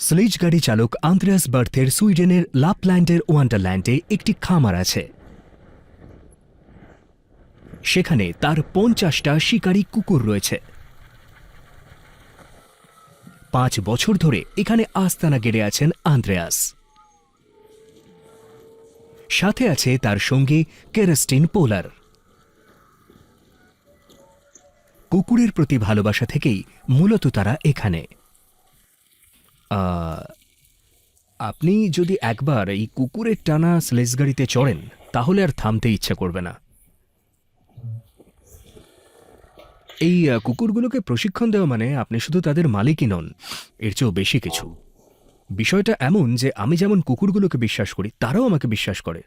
Sledge গাড়ি চালক Andreas বার্থের সুইডেনের লাপল্যান্ডের ওয়ান্ডারল্যান্ডে একটি খামার আছে। সেখানে তার ৫০টা শিকারী কুকুর রয়েছে। ৫ বছর ধরে এখানে আস্তানা গেড়ে আছেন আন্দ্রেয়াস। সাথে আছে তার সঙ্গী কেরেস্টিন পোলার। কুকুরের প্রতি ভালোবাসা থেকেই মূলত তারা এখানে। আপনি যদি একবার এই কুকুরের টানা স্লেজ গাড়িতে চড়েন তাহলে আর থামতে ইচ্ছা করবে না। এই কুকুরগুলোকে প্রশিক্ষণ দেওয়া মানে আপনি শুধু তাদের মালিকই নন, এর চেয়েও বেশি কিছু। বিষয়টা এমন যে আমি যেমন কুকুরগুলোকে বিশ্বাস করি, তারাও আমাকে বিশ্বাস করে।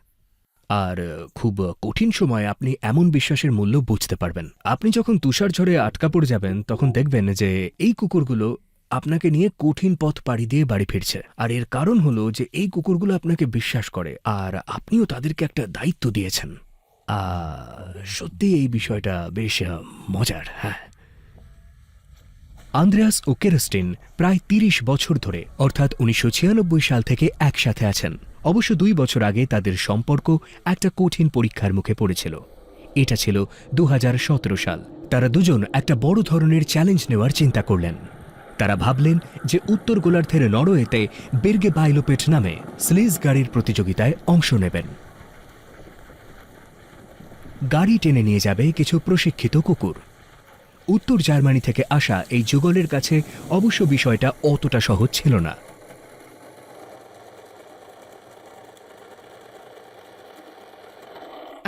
আর খুব কঠিন সময়ে আপনি এমন বিশ্বাসের মূল্য বুঝতে পারবেন। আপনি যখন তুষার ঝড়ে আটকা পড়ে যাবেন তখন দেখবেন যে এই কুকুরগুলো আপনাকে নিয়ে কঠিন পথ পাড়ি দিয়ে বাড়ি ফিরছে। আর এর কারণ হলো যে এই কুকুরগুলো আপনাকে বিশ্বাস করে আর আপনিও তাদেরকে একটা দায়িত্ব দিয়েছেন। সত্যি এই বিষয়টা বেশ মজার। হ্যাঁ, আন্দ্রেয়াস ও কেরেস্টিন প্রায় ৩০ বছর ধরে অর্থাৎ ১৯৯৬ সাল থেকে একসাথে আছেন। অবশ্য ২ বছর আগে তাদের সম্পর্ক একটা কঠিন পরীক্ষার মুখে পড়েছিল। এটা ছিল ২০১৭ সাল। তারা দুজন একটা বড় ধরনের চ্যালেঞ্জ নেওয়ার চিন্তা করলেন। তারা ভাবলেন যে উত্তর গোলার্ধের নরওয়েতে বের্গে বাইলোপেট নামে স্লেজ গাড়ির প্রতিযোগিতায় অংশ নেবেন। গাড়ি টেনে নিয়ে যাবে কিছু প্রশিক্ষিত কুকুর। উত্তর জার্মানি থেকে আসা এই যুগলের কাছে অবশ্য বিষয়টা অতটা সহজ ছিল না।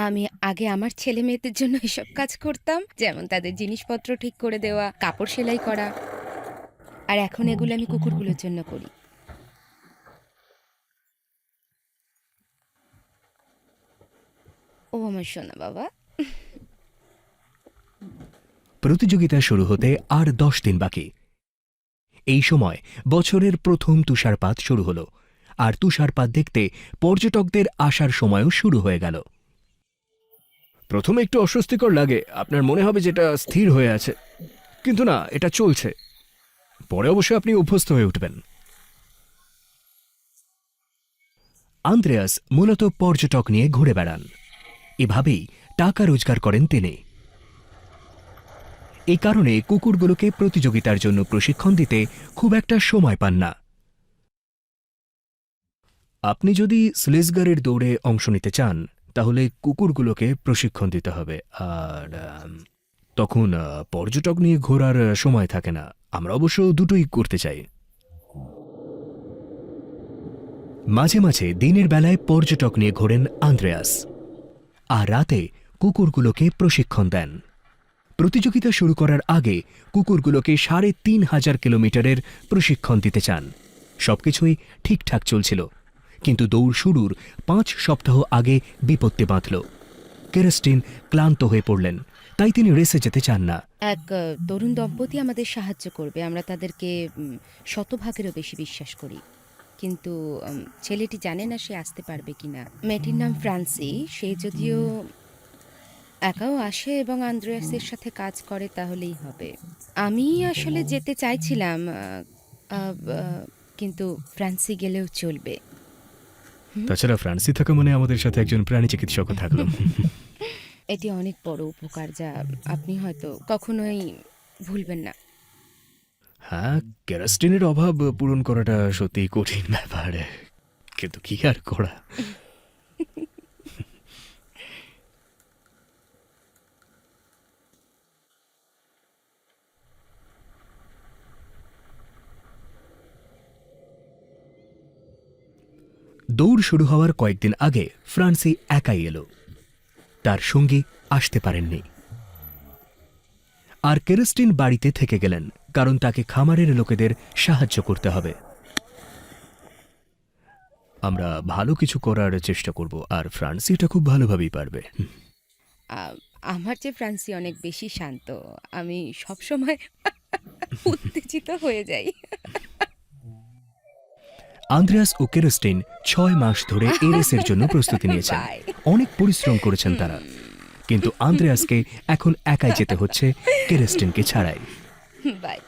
আমি আগে আমার ছেলে মেয়েদের জন্য এসব কাজ করতাম, যেমন তাদের জিনিসপত্র ঠিক করে দেওয়া, কাপড় সেলাই করা। আর এখন এগুলো আমি কুকুরগুলোর জন্য করি। ও আমার সোনা বাবা। প্রতিযোগিতা শুরু হতে আর ১০ দিন বাকি। এই সময় বছরের প্রথম তুষারপাত শুরু হলো, আর তুষারপাত দেখতে পর্যটকদের আসার সময়ও শুরু হয়ে গেল। প্রথমে একটু অস্বস্তিকর লাগে, আপনার মনে হবে যেটা স্থির হয়ে আছে, কিন্তু না, এটা চলছে। পরে অবশ্যই আপনি অভ্যস্ত হয়ে উঠবেন। আন্দ্রেয়াস মূলত পর্যটক নিয়ে ঘুরে বেড়ান। এভাবেই টাকা রোজগার করেন তিনি। এই কারণে কুকুরগুলোকে প্রতিযোগিতার জন্য প্রশিক্ষণ দিতে খুব একটা সময় পান না। আপনি যদি স্লেজগারের দৌড়ে অংশ নিতে চান তাহলে কুকুরগুলোকে প্রশিক্ষণ দিতে হবে, আর তখন পর্যটক নিয়ে ঘোরার সময় থাকে না। আমরা অবশ্য দুটোই করতে চাই। মাঝে মাঝে দিনের বেলায় পর্যটক নিয়ে ঘোরেন আন্দ্রেয়াস, আর রাতে কুকুরগুলোকে প্রশিক্ষণ দেন। প্রতিযোগিতা শুরু করার আগে কুকুরগুলোকে ৩,৫০০ কিলোমিটারের প্রশিক্ষণ দিতে চান। সবকিছুই ঠিকঠাক চলছিল, কিন্তু দৌড় শুরুর ৫ সপ্তাহ আগে বিপত্তি বাঁধল। কেরেস্টিন ক্লান্ত হয়ে পড়লেন, তাই তিনি রেসে যেতে চান না। এক তরুণ দম্পতি আমাদের সাহায্য করবে, আমরা তাদেরকে শতভাগেরও বেশি বিশ্বাস করি। কিন্তু ছেলেটি জানে না সে আসতে পারবে কিনা। মেয়েটির নাম ফ্রান্সি। সে যদিও একাও আসে এবং আন্দ্রেয়াসের সাথে কাজ করে তাহলেই হবে। আমি আসলে যেতে চাইছিলাম, কিন্তু ফ্রান্সি গেলেও চলবে। তাছাড়া ফ্রান্সি থাকা মানে আমাদের সাথে একজন প্রাণী চিকিৎসকও থাকলো। এটি অনেক বড় উপকার যা আপনি হয়তো কখনোই ভুলবেন না। হ্যাঁ, কেরাস্টিনের অভাব পূরণ করাটা সত্যি কঠিন ব্যাপার, কিন্তু কি আর করা। দৌড় শুরু হওয়ার কয়েকদিন আগে ফ্রান্সি একাই এলো, তার সঙ্গী আসতে পারেননি। আর কেরেস্টিন বাড়িতে থেকে গেলেন, কারণ তাকে খামারের লোকেদের সাহায্য করতে হবে। আমরা ভালো কিছু করার চেষ্টা করব, আর ফ্রান্সি এটা খুব ভালোভাবেই পারবে। আমার চেয়ে ফ্রান্সি অনেক বেশি শান্ত। আমি সবসময় উত্তেজিত হয়ে যাই। আন্দ্রেয়াস ও কেরেস্টিন ৬ মাস ধরে এই রেসের জন্য প্রস্তুতি নিয়েছেন। অনেক পরিশ্রম করেছেন তারা, কিন্তু আন্দ্রেয়াসকে এখন একাই যেতে হচ্ছে, কেরেস্টিনকে ছাড়াই। বাই।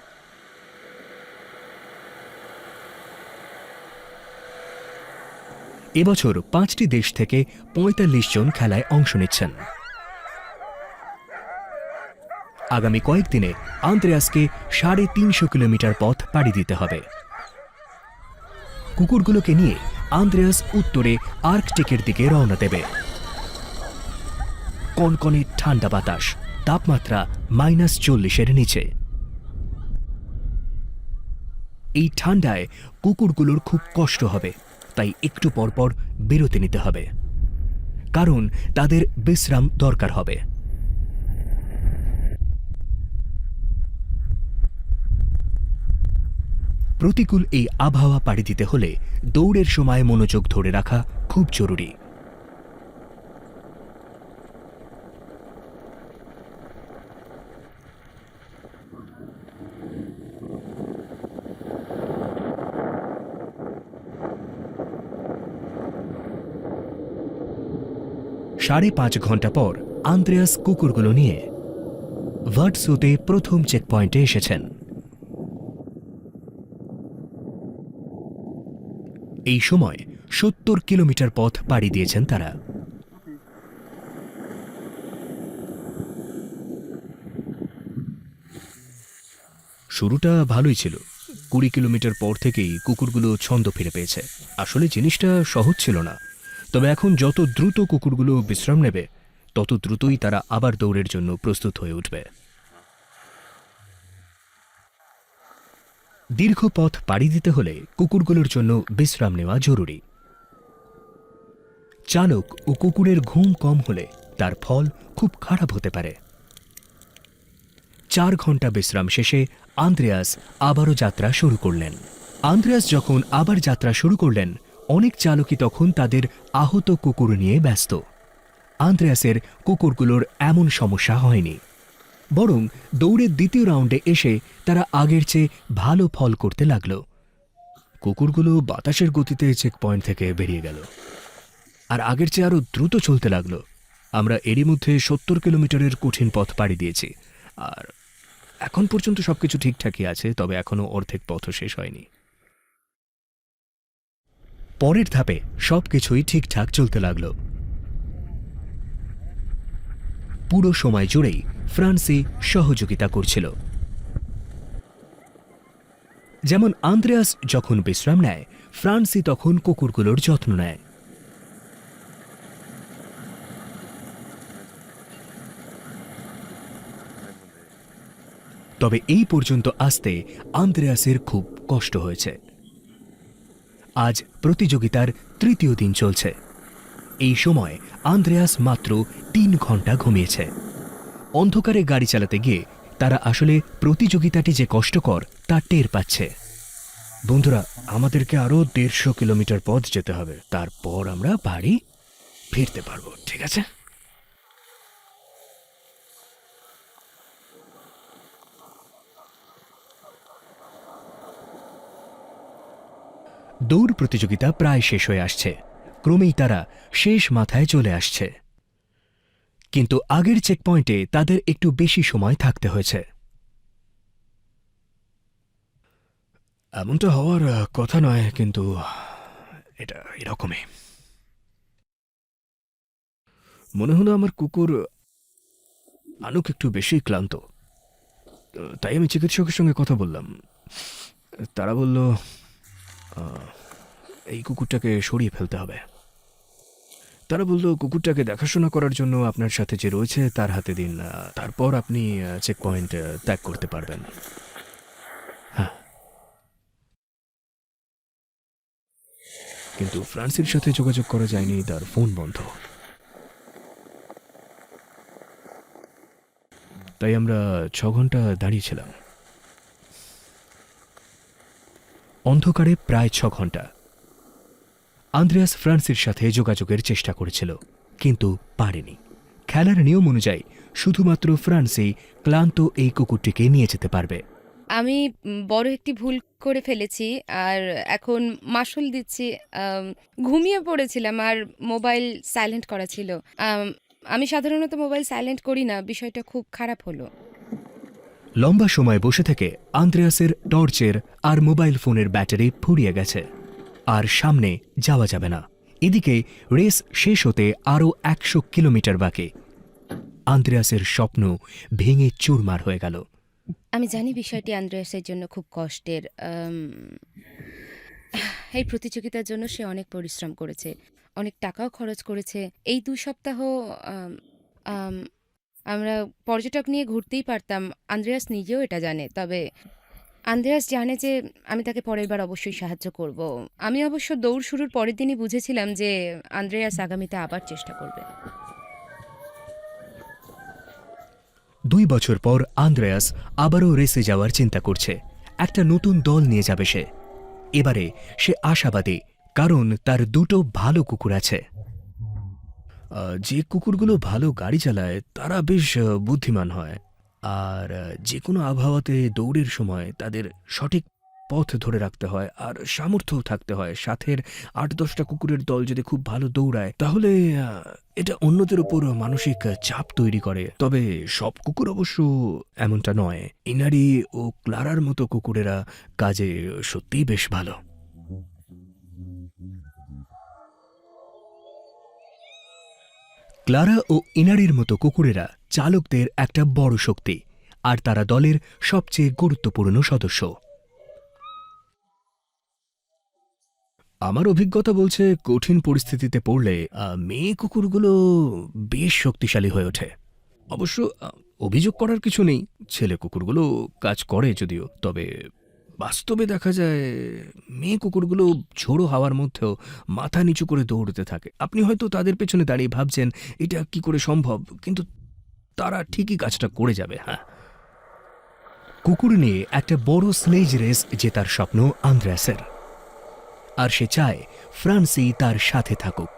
এবছর 5টি দেশ থেকে 45 জন খেলায় অংশ নিচ্ছেন। আগামী কয়েকদিনে আন্দ্রেয়াসকে 350 কিলোমিটার পথ পাড়ি দিতে হবে। কুকুরগুলোকে নিয়ে আন্দ্রেয়াস উত্তরে আর্কটিকের দিকে রওনা দেবে। কনকনে ঠান্ডা বাতাস, তাপমাত্রা -40-এর নিচে। এই ঠান্ডায় কুকুরগুলোর খুব কষ্ট হবে, তাই একটু পরপর বিরতি নিতে হবে, কারণ তাদের বিশ্রাম দরকার হবে। প্রতিকূল এই আবহাওয়া পাড়ি দিতে হলে দৌড়ের সময় মনোযোগ ধরে রাখা খুব জরুরি। সাড়ে 5 ঘন্টা পর আন্দ্রেয়াস কুকুরগুলো নিয়ে ভার্টসোতে প্রথম চেকপয়েন্টে এসেছেন। এই সময় 70 কিলোমিটার পথ পাড়ি দিয়েছেন তারা। শুরুটা ভালোই ছিল। 20 কিলোমিটার পর থেকেই কুকুরগুলো ছন্দ ফিরে পেয়েছে। আসলে জিনিসটা সহজ ছিল না, তবে এখন যত দ্রুত কুকুরগুলো বিশ্রাম নেবে তত দ্রুতই তারা আবার দৌড়ের জন্য প্রস্তুত হয়ে উঠবে। দীর্ঘ পথ পাড়ি দিতে হলে কুকুরগুলোর জন্য বিশ্রাম নেওয়া জরুরি। চালক ও কুকুরের ঘুম কম হলে তার ফল খুব খারাপ হতে পারে। 4 ঘন্টা বিশ্রাম শেষে আন্দ্রেয়াস আবারও যাত্রা শুরু করলেন। আন্দ্রেয়াস যখন আবার যাত্রা শুরু করলেন, অনেক চালকই তখন তাদের আহত কুকুর নিয়ে ব্যস্ত। আন্দ্রেয়াসের কুকুরগুলোর এমন সমস্যা হয়নি, বরং দৌড়ের দ্বিতীয় রাউন্ডে এসে তারা আগের চেয়ে ভালো ফল করতে লাগল। কুকুরগুলো বাতাসের গতিতে চেকপয়েন্ট থেকে বেরিয়ে গেল আর আগের চেয়ে আরও দ্রুত চলতে লাগলো। আমরা এরই মধ্যে 70 কিলোমিটারের কঠিন পথ পাড়ি দিয়েছি, আর এখন পর্যন্ত সবকিছু ঠিকঠাকই আছে, তবে এখনো অর্ধেক পথও শেষ হয়নি। পরের ধাপে সবকিছুই ঠিকঠাক চলতে লাগলো। পুরো সময় জুড়েই ফ্রান্সি সহযোগিতা করছিল। যেমন আন্দ্রেয়াস যখন বিশ্রাম নেয়, ফ্রান্সি তখন কুকুরগুলোর যত্ন নেয়। তবে এই পর্যন্ত আসতে আন্দ্রেয়াসের খুব কষ্ট হয়েছে। আজ প্রতিযোগিতার তৃতীয় দিন চলছে। এই সময় আন্দ্রেয়াস মাত্র 3 ঘন্টা ঘুমিয়েছে। অন্ধকারে গাড়ি চালাতে গিয়ে তারা আসলে প্রতিযোগিতাটি যে কষ্টকর তা টের পাচ্ছে। বন্ধুরা, আমাদেরকে আরো 150 কিলোমিটার পথ যেতে হবে, তারপর আমরা বাড়ি ফিরতে পারবো, ঠিক আছে? দৌড় প্রতিযোগিতা প্রায় শেষ হয়ে আসছে। ক্রমেই তারা শেষ মাথায় চলে আসছে, কিন্তু আগের চেকপয়েন্টে তাদের একটু বেশি সময় থাকতে হয়েছে। এমনটা হওয়ার কথা নয়, কিন্তু এটা এরকমই। মনে হলো আমার কুকুর আনুক একটু বেশি ক্লান্ত, তাই আমি চিকিৎসকের সঙ্গে কথা বললাম। তারা বলল এই কুকুরটাকে সরিয়ে ফেলতে হবে। তারা বলল কুকুরটাকে দেখাশোনা করার জন্য আপনার সাথে যে রয়েছে তার হাতে দিন, তারপর আপনি চেকপয়েন্ট ত্যাগ করতে পারবেন। হ্যাঁ, কিন্তু ফ্রান্সির সাথে যোগাযোগ করা যায়নি, তার ফোন বন্ধ। তাই আমরা 6 ঘন্টা দাঁড়িয়েছিলাম। অন্ধকারে প্রায় 6 ঘন্টা আন্দ্রেয়াস ফ্রান্সির সাথে যোগাযোগের চেষ্টা করেছিল, কিন্তু পারেনি। খেলার নিয়ম অনুযায়ী শুধুমাত্র ফ্রান্সি ক্লান্ত এই কুকুরটিকে নিয়ে যেতে পারবে। আমি বড় একটি ভুল করে ফেলেছি, আর এখন মাশুল দিচ্ছি। ঘুমিয়ে পড়েছিলাম আর মোবাইল সাইলেন্ট করা ছিল। আমি সাধারণত মোবাইল সাইলেন্ট করি না, বিষয়টা খুব খারাপ হলো। লম্বা সময় বসে থেকে আন্দ্রেয়াসের টর্চের আর মোবাইল ফোনের ব্যাটারি ফুরিয়ে গেছে, আর সামনে যাওয়া যাবে না। এদিকে রেস শেষ হতে আরও 100 কিলোমিটার বাকি। আন্দ্রেয়াসের স্বপ্ন ভেঙে চুরমার হয়ে গেল। আমি জানি বিষয়টি আন্দ্রেয়াসের জন্য খুব কষ্টের। এই প্রতিযোগিতার জন্য সে অনেক পরিশ্রম করেছে, অনেক টাকাও খরচ করেছে। এই 2 সপ্তাহ আম, আম, আমরা পর্যটক নিয়ে ঘুরতেই পারতাম। আন্দ্রেয়াস নিজেও এটা জানে। তবে আন্দ্রেয়াস জানে যে আমি তাকে পরের বার অবশ্যই সাহায্য করব। আমি অবশ্য দৌড় শুরুর পরের দিনই বুঝেছিলাম যে আন্দ্রেয়াস আগামীতে আবার চেষ্টা করবে। 2 বছর পর আন্দ্রেয়াস আবারও রেসে যাওয়ার চিন্তা করছে। একটা নতুন দল নিয়ে যাবে সে। এবারে সে আশাবাদী, কারণ তার 2টো ভালো কুকুর আছে। যে কুকুরগুলো ভালো গাড়ি চালায় তারা বেশ বুদ্ধিমান হয়, আর যে কোনো আবহাওয়াতে দৌড়ের সময় তাদের সঠিক পথ ধরে রাখতে হয়, আর সামর্থ্যও থাকতে হয়। সাথের 8-10টা কুকুরের দল যদি খুব ভালো দৌড়ায় তাহলে এটা অন্যদের উপর মানসিক চাপ তৈরি করে। তবে সব কুকুর অবশ্য এমনটা নয়। ইনারি ও ক্লারার মতো কুকুরেরা কাজে সত্যিই বেশ ভালো। ক্লারা ও ইনারির মতো কুকুরেরা চালকদের একটা বড় শক্তি, আর তারা দলের সবচেয়ে গুরুত্বপূর্ণ সদস্য। আমার অভিজ্ঞতা বলছে কঠিন পরিস্থিতিতে পড়লে মেয়ে কুকুরগুলো বেশ শক্তিশালী হয়ে ওঠে। অবশ্য অভিযোগ করার কিছু নেই, ছেলে কুকুরগুলো কাজ করে যদিও। তবে বাস্তবে দেখা যায় মেয়ে কুকুরগুলো ঝোড়ো হাওয়ার মধ্যেও মাথা নিচু করে দৌড়তে থাকে। আপনি হয়তো তাদের পেছনে দাঁড়িয়ে ভাবছেন এটা কি করে সম্ভব, কিন্তু তারা ঠিকই কাজটা করে যাবে। হ্যাঁ, কুকুর নিয়ে একটা বড় স্লেজ রেস জেতার স্বপ্ন আন্দ্রেয়াসের, আর সে চায় ফ্রান্সি তার সাথে থাকুক।